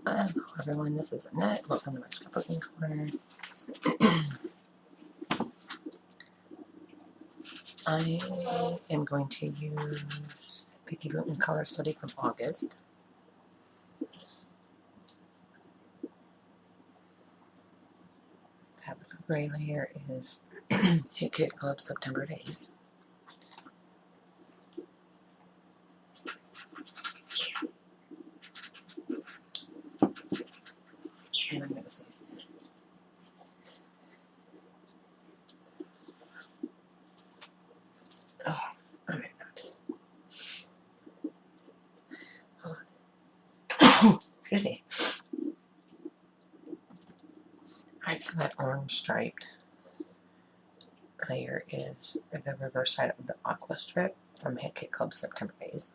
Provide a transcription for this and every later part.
Hello everyone, this is Annette. Welcome to my scrapbooking corner. I am going to use Vicky Booten Color Study from August. That gray layer is Hit Kit Club September Days. And I'm going to say oh, I may not. Excuse me. Alright, so that orange striped layer is the reverse side of the aqua strip from Hit Kit Club September Days.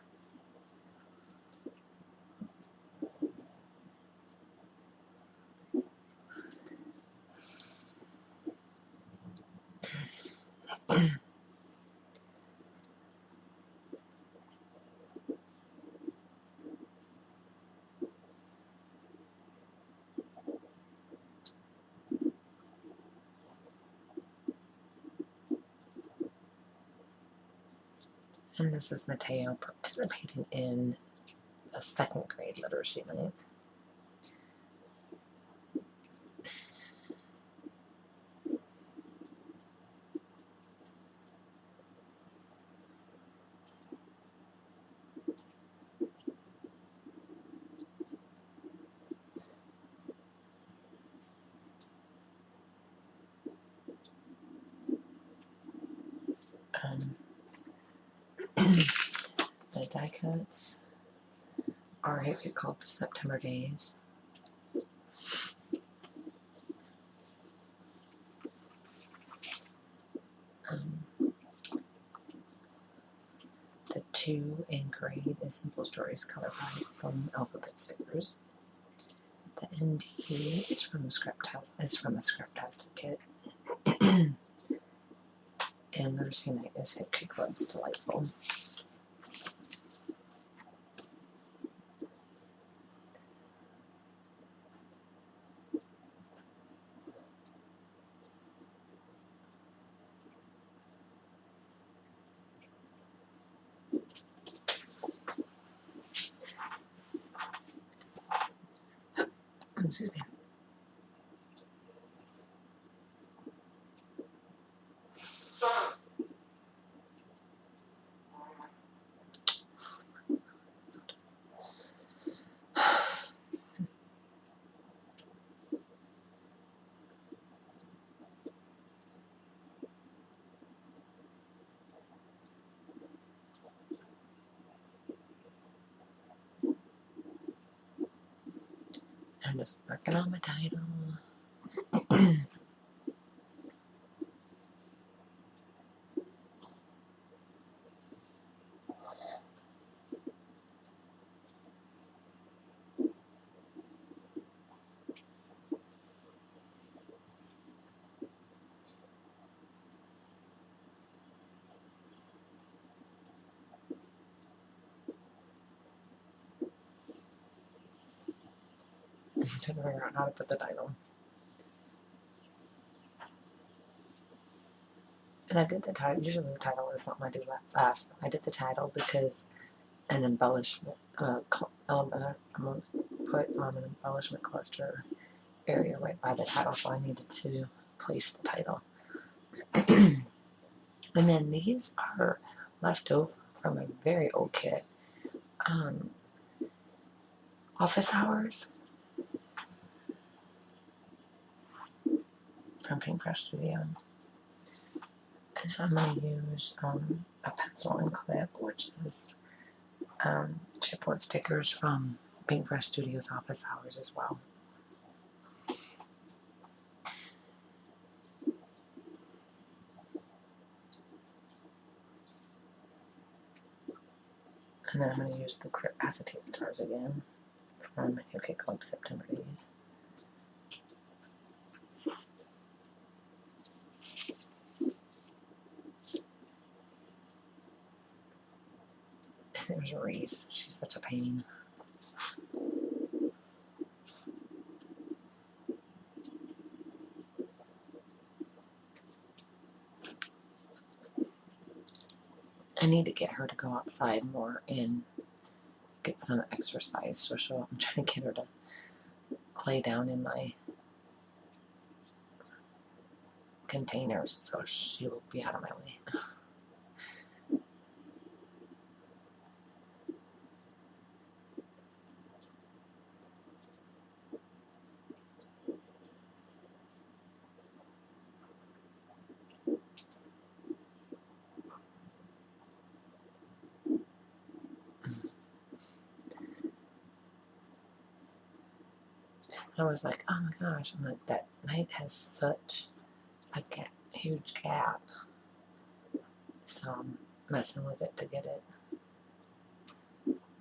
And this is Mateo participating in the 2nd grade literacy month. The die cuts are Hit Kit Club September Days. The 2 in grade is Simple Stories Color Palette from Alphabet Stickers. The ND is from a Scraptastic kit. And Literacy Night is Hit Kit Club's Delightful. Excuse me. I'm just working on my title. I'm trying to figure out how to put the title. And I did the title. Usually the title is something I do last, but I did the title because an embellishment, I'm going to put an embellishment cluster area right by the title, so I needed to place the title. And then these are left over from a very old kit. Office Hours from Paintbrush Studio. And I'm going to use a pencil and clip, which is chipboard stickers from Paintbrush Studio's Office Hours as well. And then I'm going to use the clear acetate stars again from Hit Kit Club September Days. And there's Reese. She's such a pain. I need to get her to go outside more and get some exercise. So I'm trying to get her to lay down in my containers so she will be out of my way. I was like, oh my gosh, I'm like, that night has such a huge gap. So I'm messing with it to get it,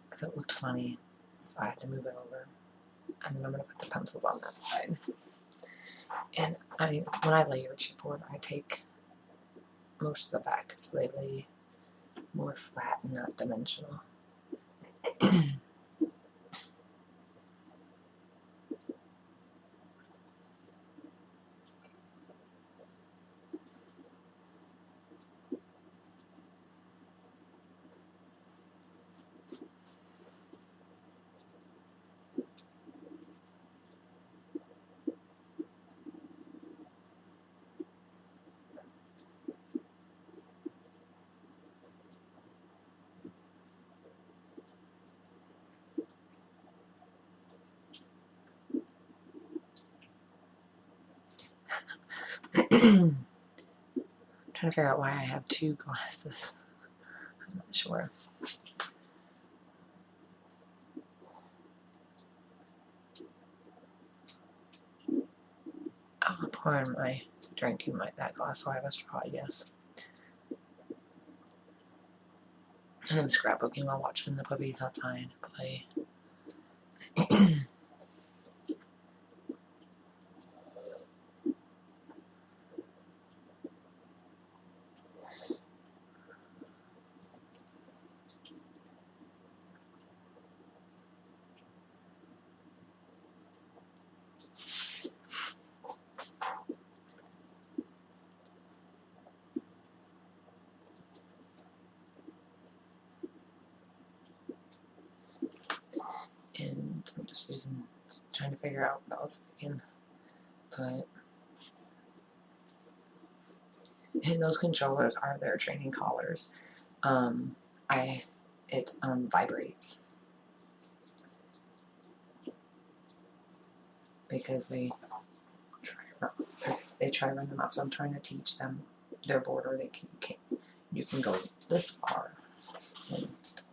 because it looked funny. So I had to move it over. And then I'm going to put the pencils on that side. And I mean, when I layer chipboard, I take most of the back so they lay more flat and not dimensional. I'm trying to figure out why I have two glasses. I'm not sure. I'll pour in my drink in that glass so I have a straw, yes. And I'm scrapbooking while watching the puppies outside play. And I'm just trying to figure out what else I can put. And those controllers are their training collars. It vibrates because they try to run them up. So I'm trying to teach them their border. You can go this far and stop,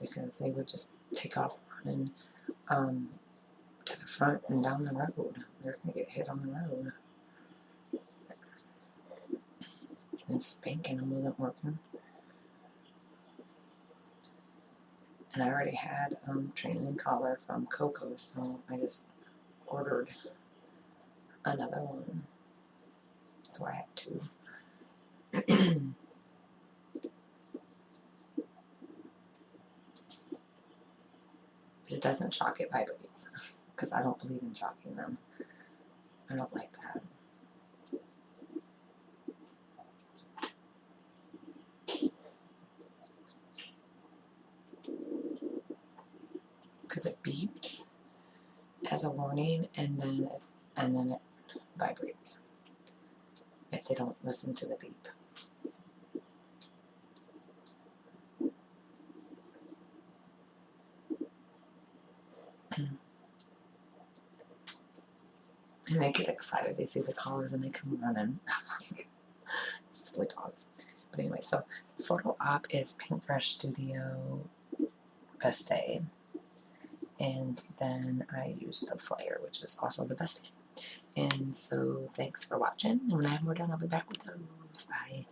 because they would just take off running to the front and down the road. They're gonna get hit on the road. And spanking them wasn't working. And I already had training collar from Coco, so I just ordered another one. So I have two. But it doesn't shock, it vibrates. Because I don't believe in shocking them. I don't like that. Because it beeps as a warning, and then it vibrates if they don't listen to the beep. And they get excited. They see the collars and they come running. Silly dogs. But anyway, so photo op is Pink Fresh Studio Best Day. And then I use the flyer, which is also the best day. And so thanks for watching. And when I'm more done, I'll be back with those. Bye.